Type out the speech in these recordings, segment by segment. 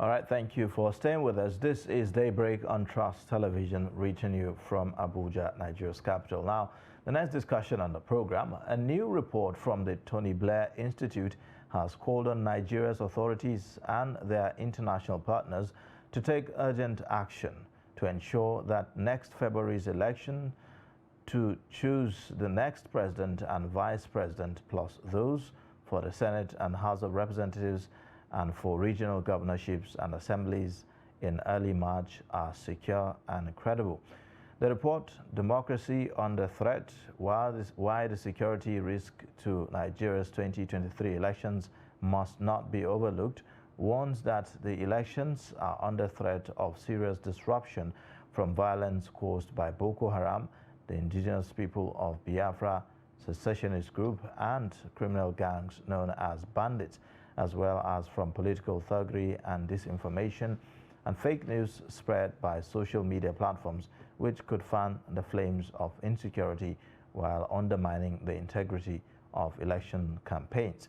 All right, thank you for staying with us. This is Daybreak on Trust Television, reaching you from Abuja, Nigeria's capital. Now, the next discussion on the program, a new report from the Tony Blair Institute has called on Nigeria's authorities and their international partners to take urgent action to ensure that next February's election to choose the next president and vice president, plus those for the Senate and House of Representatives and for regional governorships and assemblies in early March are secure and credible. The report, Democracy Under Threat, Why the Security Risk to Nigeria's 2023 Elections Must Not Be Overlooked, warns that the elections are under threat of serious disruption from violence caused by Boko Haram, the indigenous people of Biafra, secessionist group, and criminal gangs known as bandits, as well as from political thuggery and disinformation and fake news spread by social media platforms, which could fan the flames of insecurity while undermining the integrity of election campaigns.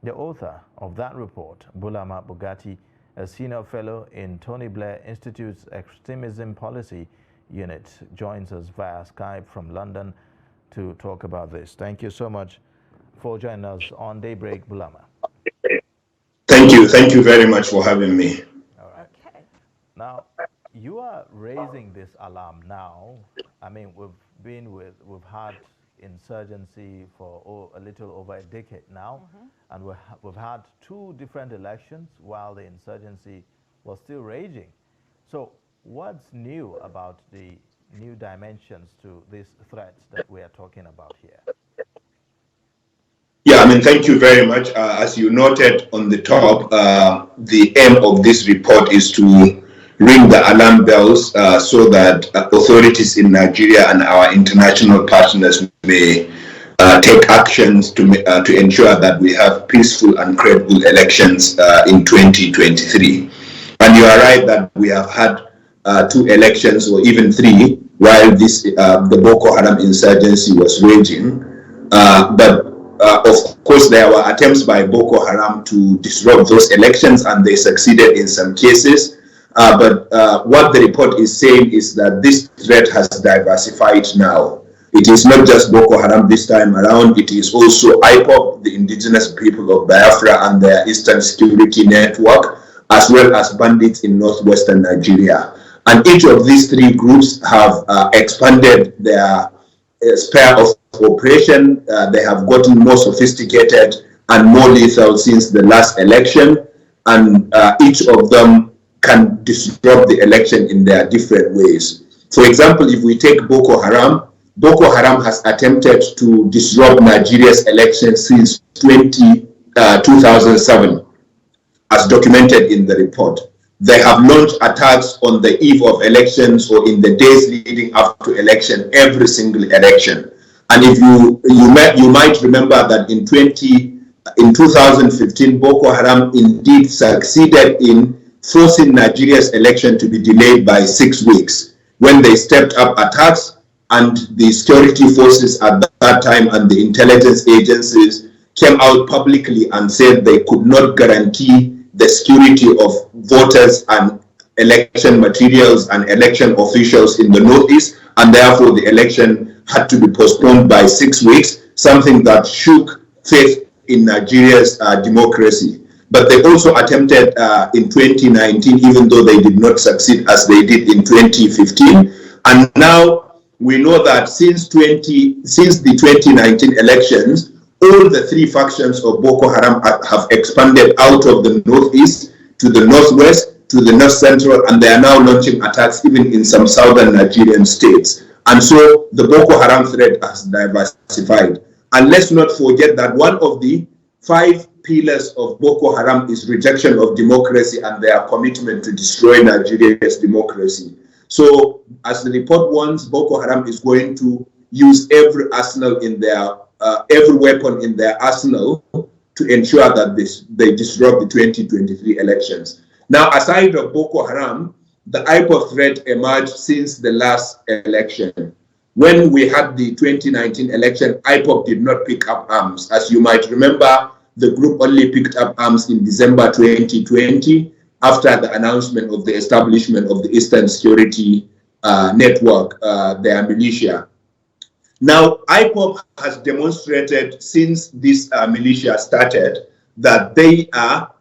The author of that report, Bulama Bugatti, a senior fellow in Tony Blair Institute's Extremism Policy Unit, joins us via Skype from London to talk about this. Thank you so much for joining us on Daybreak, Bulama. Thank you very much for having me. All right. Okay. Now, you are raising this alarm now. I mean, we've had insurgency for a little over a decade now, and we've had two different elections while the insurgency was still raging. So, what's new about the new dimensions to these threats that we are talking about here? Yeah, I mean, thank you very much. As you noted on the top, the aim of this report is to ring the alarm bells so that authorities in Nigeria and our international partners may take actions to ensure that we have peaceful and credible elections in 2023. And you are right that we have had two elections or even three while the Boko Haram insurgency was raging. Of course, there were attempts by Boko Haram to disrupt those elections, and they succeeded in some cases. But what the report is saying is that this threat has diversified now. It is not just Boko Haram this time around, it is also IPOB, the indigenous people of Biafra and their Eastern Security Network, as well as bandits in northwestern Nigeria. And each of these three groups have expanded their sphere of operation. They have gotten more sophisticated and more lethal since the last election, and each of them can disrupt the election in their different ways. For example, if we take Boko Haram has attempted to disrupt Nigeria's elections since 2007, as documented in the report. They have launched attacks on the eve of elections or in the days leading up to election, every single election. And if you might remember that in 2015, Boko Haram indeed succeeded in forcing Nigeria's election to be delayed by 6 weeks when they stepped up attacks, and the security forces at that time and the intelligence agencies came out publicly and said they could not guarantee the security of voters and election materials and election officials in the Northeast, and therefore the election had to be postponed by 6 weeks, something that shook faith in Nigeria's democracy. But they also attempted in 2019, even though they did not succeed as they did in 2015. And now we know that since the 2019 elections, all the three factions of Boko Haram have expanded out of the northeast to the northwest to the north central, and they are now launching attacks even in some southern Nigerian states. And so the Boko Haram threat has diversified. And let's not forget that one of the 5 pillars of Boko Haram is rejection of democracy and their commitment to destroy Nigeria's democracy. So as the report warns, Boko Haram is going to use every arsenal in their every weapon in their arsenal to ensure that they disrupt the 2023 elections. Now, aside from Boko Haram, the IPOB threat emerged since the last election. When we had the 2019 election, IPOB did not pick up arms. As you might remember, the group only picked up arms in December 2020 after the announcement of the establishment of the Eastern Security Network, their militia. Now, IPOB has demonstrated since this militia started that they are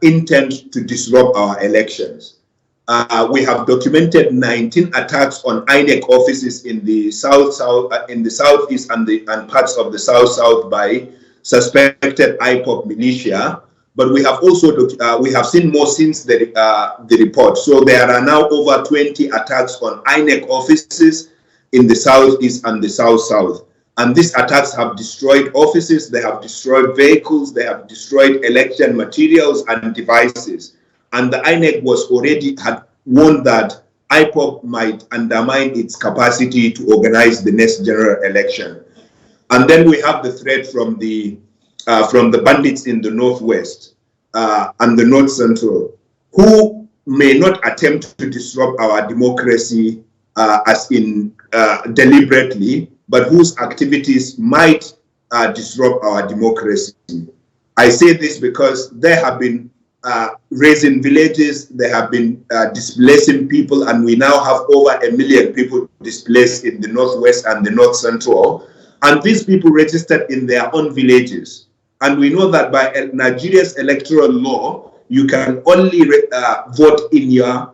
intent to disrupt our elections. We have documented 19 attacks on INEC offices in the southeast and parts of the south by suspected IPOB militia. But we have also we have seen more since the report. So there are now over 20 attacks on INEC offices in the southeast and the south. And these attacks have destroyed offices, they have destroyed vehicles, they have destroyed election materials and devices. And the INEC had warned that IPOB might undermine its capacity to organize the next general election. And then we have the threat from the bandits in the northwest and the north central, who may not attempt to disrupt our democracy as in deliberately, but whose activities might disrupt our democracy. I say this because they have been raising villages, they have been displacing people, and we now have over 1 million people displaced in the northwest and the north central. And these people registered in their own villages. And we know that by Nigeria's electoral law, you can only vote in your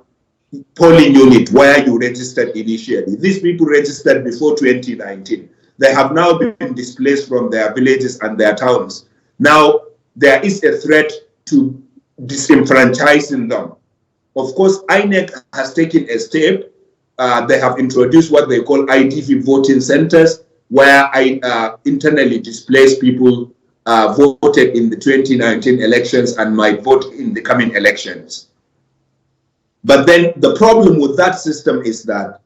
polling unit where you registered initially. These people registered before 2019. They have now been displaced from their villages and their towns. Now, there is a threat to disenfranchising them. Of course, INEC has taken a step. They have introduced what they call IDV voting centers, where internally displaced people voted in the 2019 elections and might vote in the coming elections. But then the problem with that system is that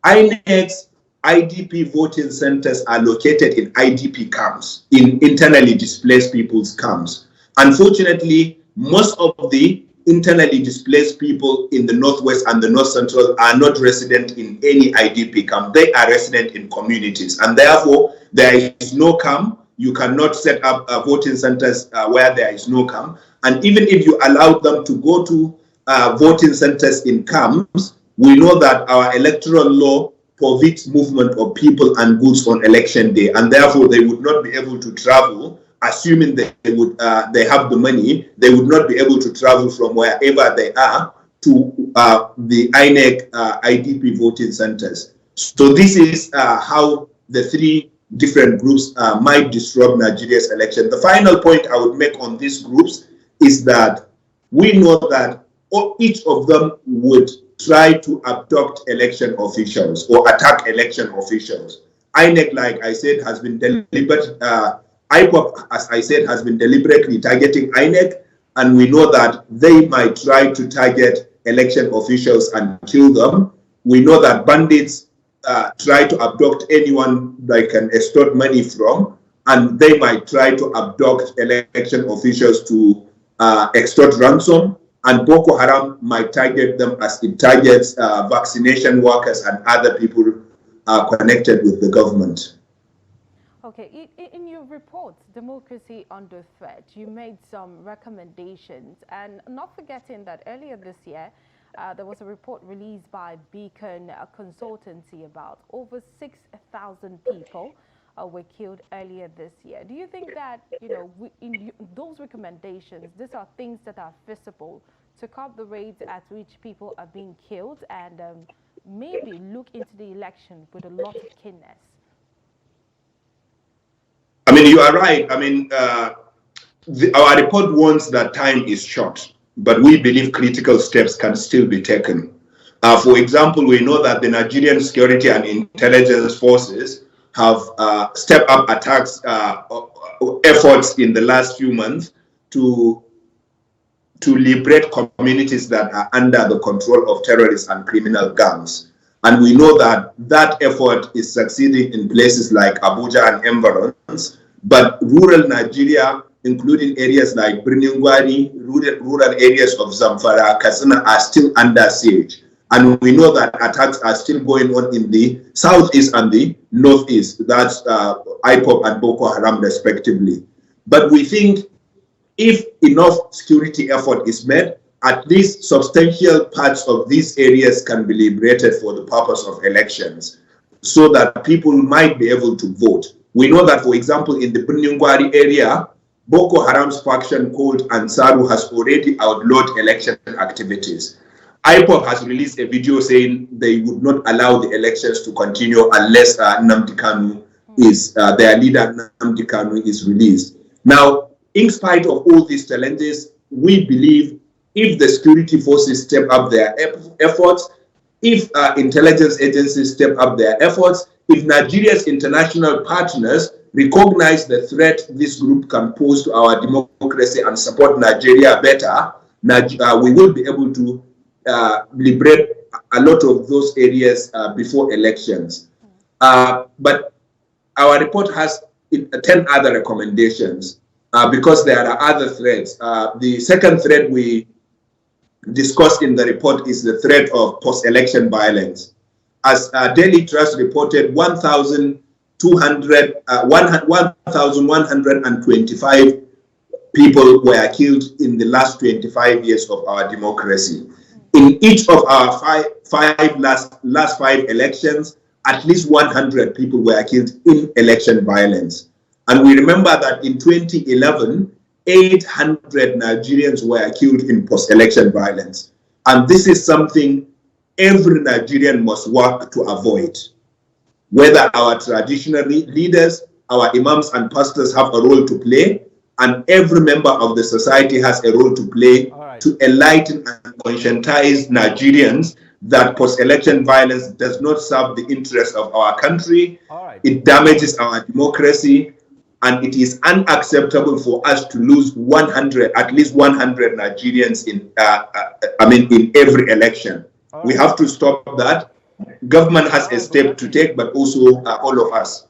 INEC's IDP voting centers are located in IDP camps, in internally displaced people's camps. Unfortunately, most of the internally displaced people in the northwest and the north central are not resident in any IDP camp. They are resident in communities, and therefore there is no camp. You cannot set up voting centers where there is no camp. And even if you allow them to go to voting centers in camps, we know that our electoral law forbids movement of people and goods on election day, and therefore they would not be able to travel. Assuming they have the money, they would not be able to travel from wherever they are to the INEC IDP voting centers. So this is how the three different groups might disrupt Nigeria's election. The final point I would make on these groups is that we know that each of them would try to abduct election officials or attack election officials. INEC, like I said, has been deliberate. IPOB, as I said, has been deliberately targeting INEC, and we know that they might try to target election officials and kill them. We know that bandits try to abduct anyone they can extort money from, and they might try to abduct election officials to extort ransom, and Boko Haram might target them as it targets vaccination workers and other people connected with the government. Okay, in your report, Democracy Under Threat, you made some recommendations, and not forgetting that earlier this year, there was a report released by Beacon Consultancy about over 6,000 people were killed earlier this year. Do you think that, in those recommendations, these are things that are feasible to curb the rates at which people are being killed and maybe look into the election with a lot of keenness? I mean, you are right. I mean, our report warns that time is short, but we believe critical steps can still be taken. For example, we know that the Nigerian security and intelligence forces have stepped up attacks efforts in the last few months to liberate communities that are under the control of terrorists and criminal gangs. And we know that that effort is succeeding in places like Abuja and environs, but rural Nigeria, including areas like Birningwari, rural areas of Zamfara, Katsina, are still under siege. And we know that attacks are still going on in the southeast and the northeast. That's IPOB and Boko Haram, respectively. But we think if enough security effort is made at least substantial parts of these areas can be liberated for the purpose of elections so that people might be able to vote. We know that, for example, in the Bunyungwari area, Boko Haram's faction called Ansaru has already outlawed election activities. IPOP has released a video saying they would not allow the elections to continue unless Nnamdi Kanu is, their leader Nnamdi Kanu is released. Now, in spite of all these challenges, we believe if the security forces step up their efforts, if intelligence agencies step up their efforts, if Nigeria's international partners recognize the threat this group can pose to our democracy and support Nigeria better, we will be able to liberate a lot of those areas before elections. But our report has 10 other recommendations because there are other threats. The second threat we discussed in the report is the threat of post-election violence. As Daily Trust reported, 1,125 people were killed in the last 25 years of our democracy. In each of our last five elections, at least 100 people were killed in election violence. And we remember that in 2011, 800 Nigerians were killed in post-election violence. And this is something every Nigerian must work to avoid. Whether our traditional leaders, our imams and pastors have a role to play, and every member of the society has a role to play to enlighten and conscientize Nigerians that post-election violence does not serve the interests of our country. It damages our democracy, and it is unacceptable for us to lose at least 100 Nigerians in every election. We have to stop that. Government has a step to take, but also all of us.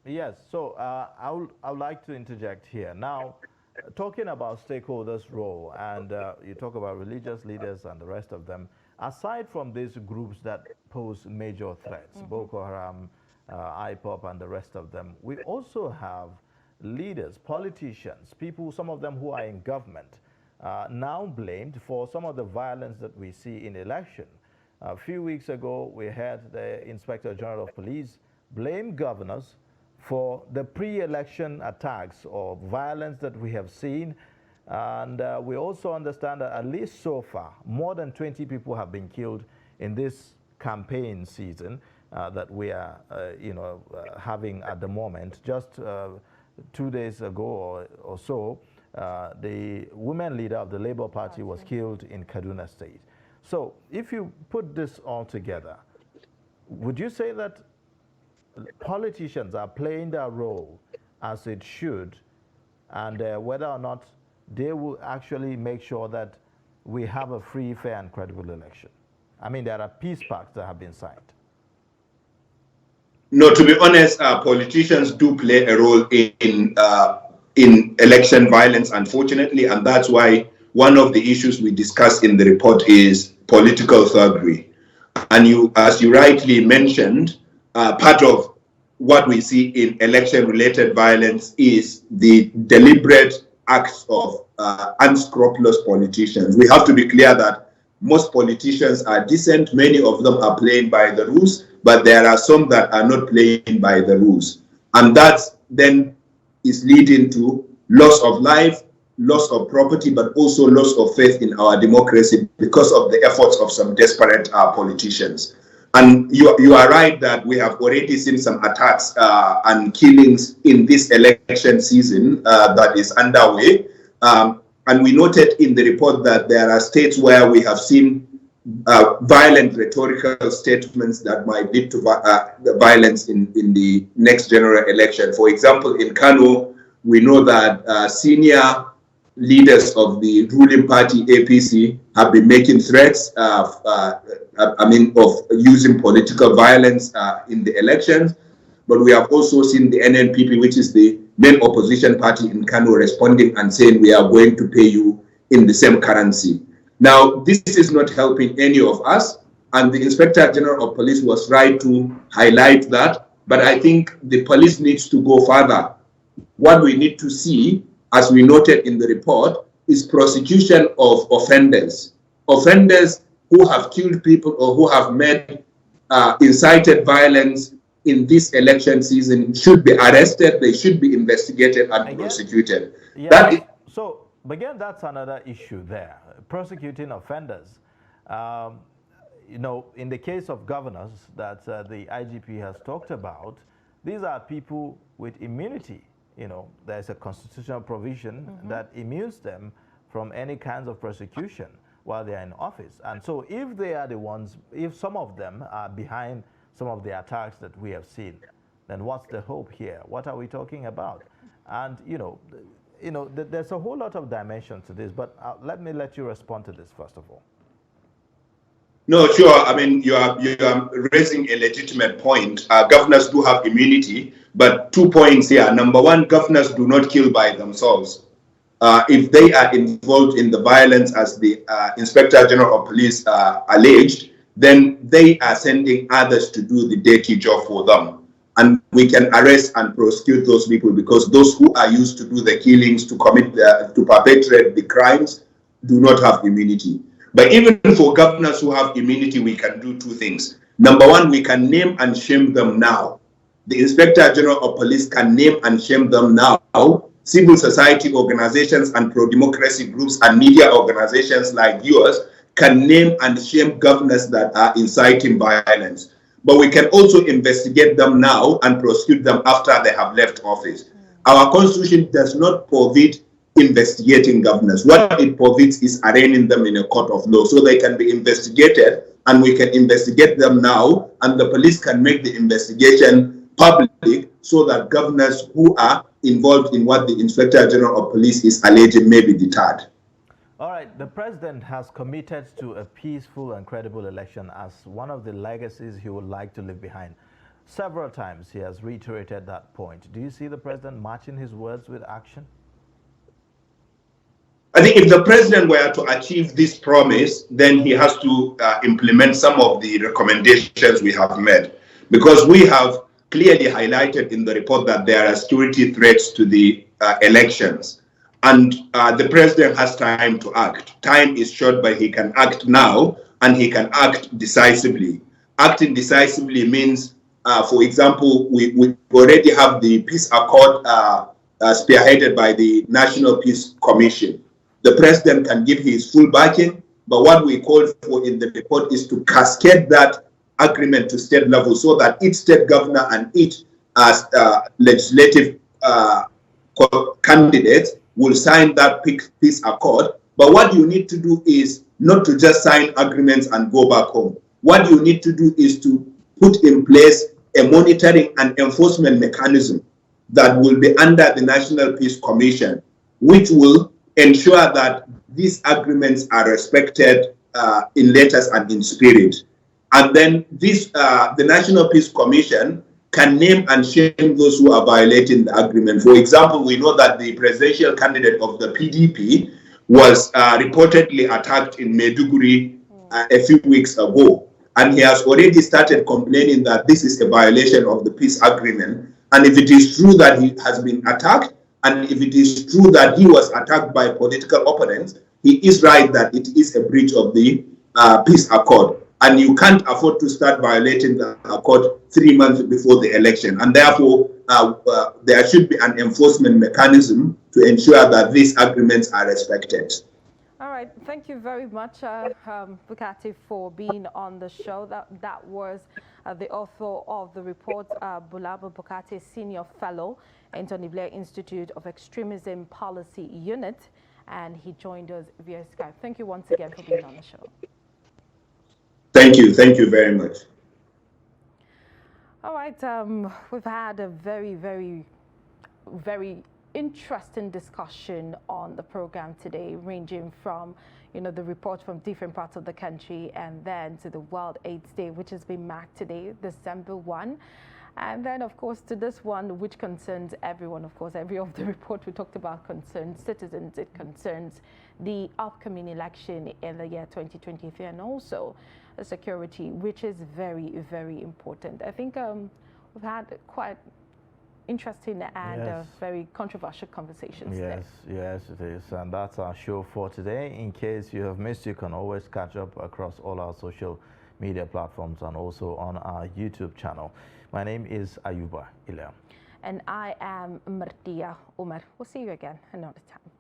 Yes, so I would like to interject here. Now, talking about stakeholders' role, and you talk about religious leaders and the rest of them, aside from these groups that pose major threats, Boko Haram, IPOP, and the rest of them, we also have leaders, politicians, people, some of them who are in government, now blamed for some of the violence that we see in election. A few weeks ago, we had the Inspector General of Police blame governors for the pre-election attacks or violence that we have seen. And we also understand that at least so far, more than 20 people have been killed in this campaign season that we are having at the moment. Just 2 days ago or so, the women leader of the Labour Party was killed in Kaduna State. So if you put this all together, would you say that politicians are playing their role as it should, and whether or not they will actually make sure that we have a free, fair, and credible election? I mean, there are peace pacts that have been signed. No, to be honest, politicians do play a role in election violence, unfortunately, and that's why one of the issues we discuss in the report is political thuggery. And as you rightly mentioned, part of what we see in election-related violence is the deliberate acts of unscrupulous politicians. We have to be clear that most politicians are decent. Many of them are playing by the rules, but there are some that are not playing by the rules. And that then is leading to loss of life, loss of property, but also loss of faith in our democracy because of the efforts of some desperate politicians. And you are right that we have already seen some attacks and killings in this election season that is underway. And we noted in the report that there are states where we have seen violent rhetorical statements that might lead to violence in the next general election. For example, in Kano, we know that senior leaders of the ruling party, APC, have been making threats of using political violence in the elections. But we have also seen the NNPP, which is the main opposition party in Kano, responding and saying, we are going to pay you in the same currency. Now, this is not helping any of us, and the Inspector General of Police was right to highlight that. But I think the police needs to go further. What we need to see, as we noted in the report, is prosecution of offenders. Offenders who have killed people or who have made incited violence in this election season should be arrested, they should be investigated and prosecuted. Yeah, That is, but again, that's another issue there, prosecuting offenders. Um, you know, in the case of governors that the IGP has talked about, these are people with immunity. You know, there's a constitutional provision that immunes them from any kinds of prosecution while they're in office. And so if they are the ones, if some of them are behind some of the attacks that we have seen, then what's the hope here? What are we talking about? And, there's a whole lot of dimensions to this, but let you respond to this first of all. no, sure. I mean, you are raising a legitimate point. Governors do have immunity, but 2 points here. Number one, governors do not kill by themselves. If they are involved in the violence, as the Inspector General of Police alleged, then they are sending others to do the dirty job for them. And we can arrest and prosecute those people because those who are used to do the killings, to perpetrate the crimes, do not have immunity. But even for governors who have immunity, we can do two things. Number one, we can name and shame them now. The Inspector General of Police can name and shame them now. Civil society organizations and pro-democracy groups and media organizations like yours can name and shame governors that are inciting violence. But we can also investigate them now and prosecute them after they have left office. Our constitution does not forbid investigating governors. What it forbids is arraigning them in a court of law so they can be investigated, and we can investigate them now, and the police can make the investigation public so that governors who are involved in what the Inspector General of Police is alleging may be deterred. All right, the president has committed to a peaceful and credible election as one of the legacies he would like to leave behind. Several times he has reiterated that point. Do you see the president matching his words with action? I think if the president were to achieve this promise, then he has to implement some of the recommendations we have made, because we have clearly highlighted in the report that there are security threats to the elections. And the president has time to act. Time is short, but he can act now, and he can act decisively. Acting decisively means, for example, we already have the peace accord spearheaded by the National Peace Commission. The president can give his full backing, but what we call for in the report is to cascade that agreement to state level so that each state governor and each legislative candidate will sign that peace accord. But what you need to do is not to just sign agreements and go back home. What you need to do is to put in place a monitoring and enforcement mechanism that will be under the National Peace Commission, which will ensure that these agreements are respected in letters and in spirit. And then the National Peace Commission can name and shame those who are violating the agreement. For example, we know that the presidential candidate of the PDP was reportedly attacked in Maiduguri a few weeks ago. And he has already started complaining that this is a violation of the peace agreement. And if it is true that he has been attacked, and if it is true that he was attacked by political opponents, he is right that it is a breach of the peace accord. And you can't afford to start violating the accord 3 months before the election. And therefore, there should be an enforcement mechanism to ensure that these agreements are respected. All right. Thank you very much, Bukati, for being on the show. That was the author of the report, Bulaba Bukati, Senior Fellow in Tony Blair Institute of Extremism Policy Unit. And he joined us via Skype. Thank you once again for being on the show. Thank you. Thank you very much. All right. We've had a very, very, very interesting discussion on the program today, ranging from, the report from different parts of the country, and then to the World AIDS Day, which has been marked today, December 1. And then, of course, to this one, which concerns everyone. Of course, every of the report we talked about concerns citizens. It concerns the upcoming election in the year 2023, and also security, which is very, very important. I think we've had quite interesting and very controversial conversations there. Yes, it is. And that's our show for today. In case you have missed, you can always catch up across all our social media platforms and also on our YouTube channel. My name is Ayuba Ilham. And I am Martia Umar. We'll see you again another time.